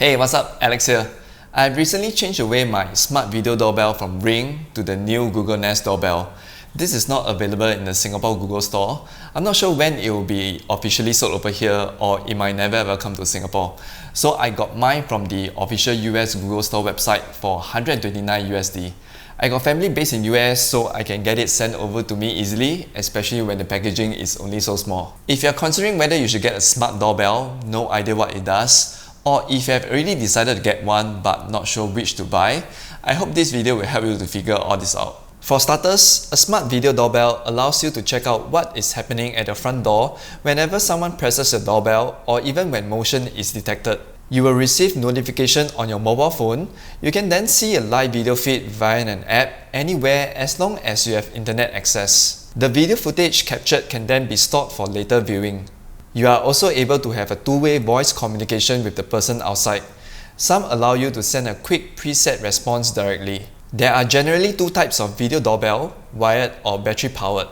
Hey, what's up? Alex here. I've recently changed away my smart video doorbell from Ring to the new Google Nest doorbell. This is not available in the Singapore Google Store. I'm not sure when it will be officially sold over here, or it might never ever come to Singapore. So I got mine from the official US Google Store website for 129 USD. I got family based in US, so I can get it sent over to me easily, especially when the packaging is only so small. If you're considering whether you should get a smart doorbell, no idea what it does, or if you have already decided to get one but not sure which to buy, I hope this video will help you to figure all this out. For starters, a smart video doorbell allows you to check out what is happening at your front door whenever someone presses the doorbell or even when motion is detected. You will receive notification on your mobile phone. You can then see a live video feed via an app anywhere as long as you have internet access. The video footage captured can then be stored for later viewing. You are also able to have a two-way voice communication with the person outside. Some allow you to send a quick preset response directly. There are generally two types of video doorbell, wired or battery powered.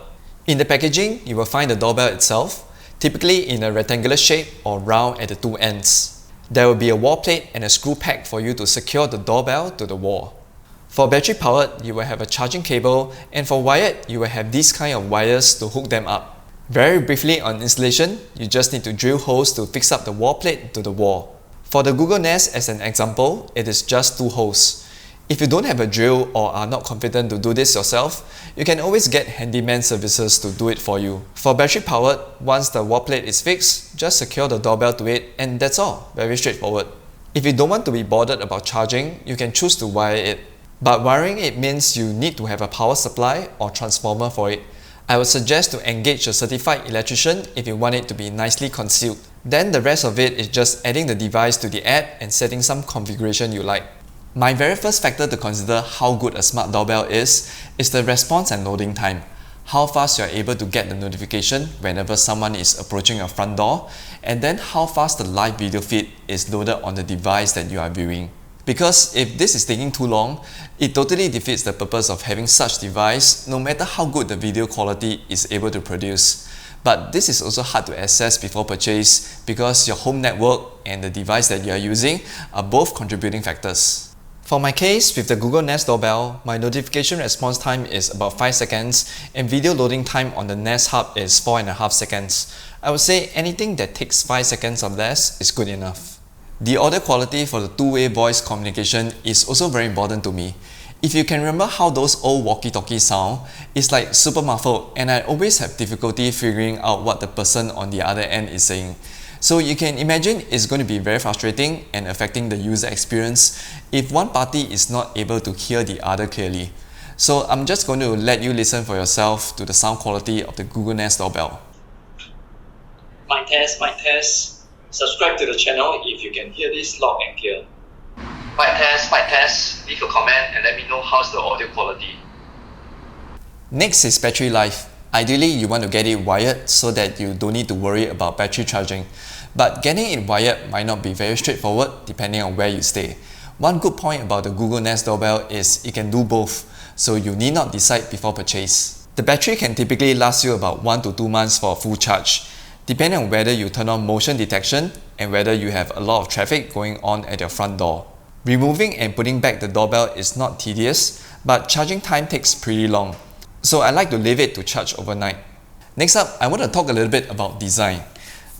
In the packaging, you will find the doorbell itself, typically in a rectangular shape or round at the two ends. There will be a wall plate and a screw pack for you to secure the doorbell to the wall. For battery powered, you will have a charging cable, and for wired, you will have these kind of wires to hook them up. Very briefly on installation, you just need to drill holes to fix up the wall plate to the wall. For the Google Nest as an example, it is just two holes. If you don't have a drill or are not confident to do this yourself, you can always get handyman services to do it for you. For battery powered, once the wall plate is fixed, just secure the doorbell to it and that's all. Very straightforward. If you don't want to be bothered about charging, you can choose to wire it. But wiring it means you need to have a power supply or transformer for it. I would suggest to engage a certified electrician if you want it to be nicely concealed. Then the rest of it is just adding the device to the app and setting some configuration you like. My very first factor to consider how good a smart doorbell is the response and loading time. How fast you are able to get the notification whenever someone is approaching your front door, and then how fast the live video feed is loaded on the device that you are viewing. Because if this is taking too long, it totally defeats the purpose of having such device no matter how good the video quality is able to produce. But this is also hard to assess before purchase because your home network and the device that you are using are both contributing factors. For my case, with the Google Nest doorbell, my notification response time is about 5 seconds and video loading time on the Nest Hub is 4.5 seconds. I would say anything that takes 5 seconds or less is good enough. The audio quality for the two-way voice communication is also very important to me. If you can remember how those old walkie-talkies sound, it's like super muffled and I always have difficulty figuring out what the person on the other end is saying. So you can imagine it's going to be very frustrating and affecting the user experience if one party is not able to hear the other clearly. So I'm just going to let you listen for yourself to the sound quality of the Google Nest doorbell. Mic test. Subscribe to the channel if you can hear this loud and clear. Mic test. Leave a comment and let me know how's the audio quality. Next is battery life. Ideally, you want to get it wired so that you don't need to worry about battery charging. But getting it wired might not be very straightforward depending on where you stay. One good point about the Google Nest doorbell is it can do both, so you need not decide before purchase. The battery can typically last you about 1 to 2 months for a full charge, depending on whether you turn on motion detection and whether you have a lot of traffic going on at your front door. Removing and putting back the doorbell is not tedious, but charging time takes pretty long. So I like to leave it to charge overnight. Next up, I want to talk a little bit about design.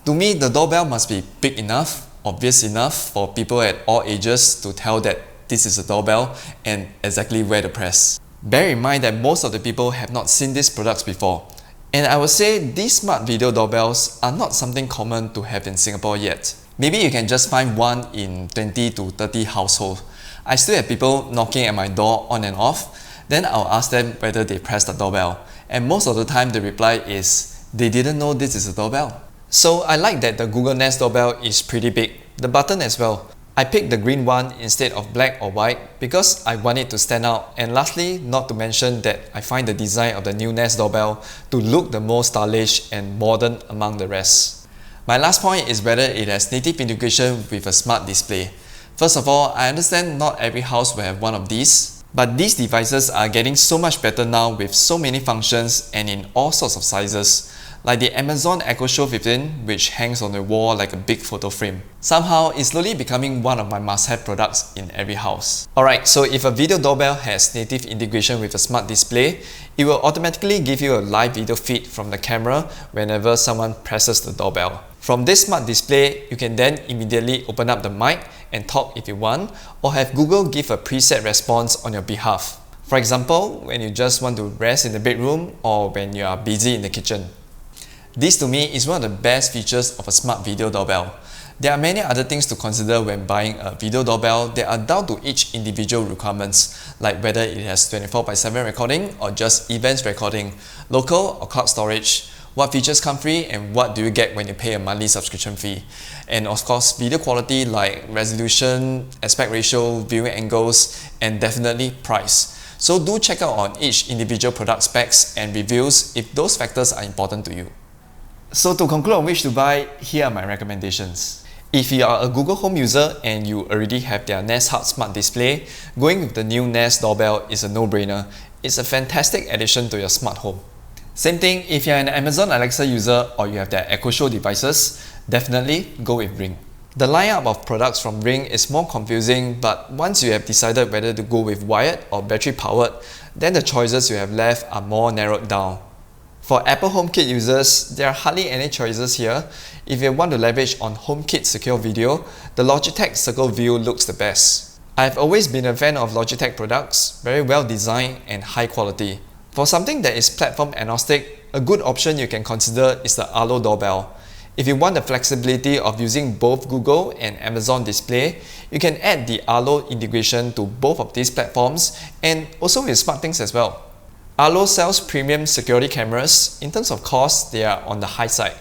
To me, the doorbell must be big enough, obvious enough for people at all ages to tell that this is a doorbell and exactly where to press. Bear in mind that most of the people have not seen these products before. And I would say these smart video doorbells are not something common to have in Singapore yet. Maybe you can just find one in 20 to 30 households. I still have people knocking at my door on and off. Then I'll ask them whether they press the doorbell. And most of the time the reply is, they didn't know this is a doorbell. So I like that the Google Nest doorbell is pretty big. The button as well. I picked the green one instead of black or white because I want it to stand out. And lastly, not to mention that I find the design of the new Nest doorbell to look the most stylish and modern among the rest. My last point is whether it has native integration with a smart display. First of all, I understand not every house will have one of these, but these devices are getting so much better now with so many functions and in all sorts of sizes. like the Amazon Echo Show 15, which hangs on the wall like a big photo frame. Somehow, it's slowly becoming one of my must-have products in every house. Alright, so if a video doorbell has native integration with a smart display, it will automatically give you a live video feed from the camera whenever someone presses the doorbell. From this smart display, you can then immediately open up the mic and talk if you want, or have Google give a preset response on your behalf. For example, when you just want to rest in the bedroom or when you are busy in the kitchen. This to me is one of the best features of a smart video doorbell. There are many other things to consider when buying a video doorbell that are down to each individual requirements, like whether it has 24/7 recording or just events recording, local or cloud storage, what features come free and what do you get when you pay a monthly subscription fee. And of course, video quality like resolution, aspect ratio, viewing angles, and definitely price. So do check out on each individual product specs and reviews if those factors are important to you. So to conclude on which to buy, here are my recommendations. If you are a Google Home user and you already have their Nest Hub Smart Display, going with the new Nest Doorbell is a no-brainer. It's a fantastic addition to your smart home. Same thing if you're an Amazon Alexa user or you have their Echo Show devices, definitely go with Ring. The lineup of products from Ring is more confusing, but once you have decided whether to go with wired or battery powered, then the choices you have left are more narrowed down. For Apple HomeKit users, there are hardly any choices here. If you want to leverage on HomeKit secure video, the Logitech Circle View looks the best. I've always been a fan of Logitech products, very well designed and high quality. For something that is platform agnostic, a good option you can consider is the Arlo doorbell. If you want the flexibility of using both Google and Amazon display, you can add the Arlo integration to both of these platforms and also with SmartThings as well. Arlo sells premium security cameras. In terms of cost, they are on the high side.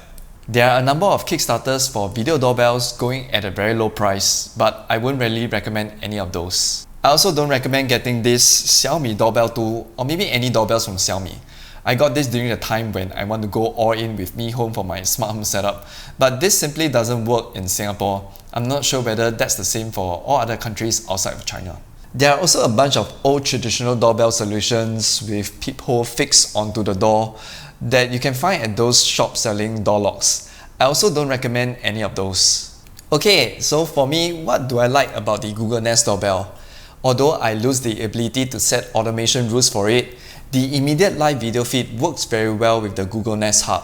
There are a number of Kickstarters for video doorbells going at a very low price, but I wouldn't really recommend any of those. I also don't recommend getting this Xiaomi Doorbell 2 or maybe any doorbells from Xiaomi. I got this during the time when I want to go all in with Mi Home for my smart home setup, but this simply doesn't work in Singapore. I'm not sure whether that's the same for all other countries outside of China. There are also a bunch of old traditional doorbell solutions with peephole fixed onto the door that you can find at those shops selling door locks. I also don't recommend any of those. Okay, so for me, what do I like about the Google Nest Doorbell? Although I lose the ability to set automation rules for it, the immediate live video feed works very well with the Google Nest Hub.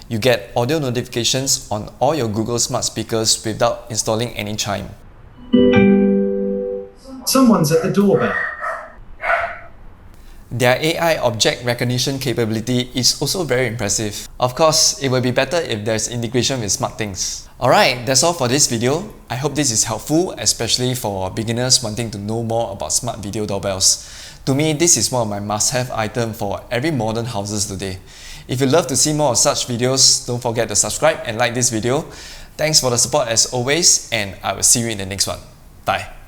You get audio notifications on all your Google smart speakers without installing any chime. Someone's at the doorbell. Their AI object recognition capability is also very impressive. Of course, it will be better if there's integration with SmartThings. Alright, that's all for this video. I hope this is helpful, especially for beginners wanting to know more about smart video doorbells. To me, this is one of my must-have items for every modern houses today. If you love to see more of such videos, don't forget to subscribe and like this video. Thanks for the support as always, and I will see you in the next one. Bye.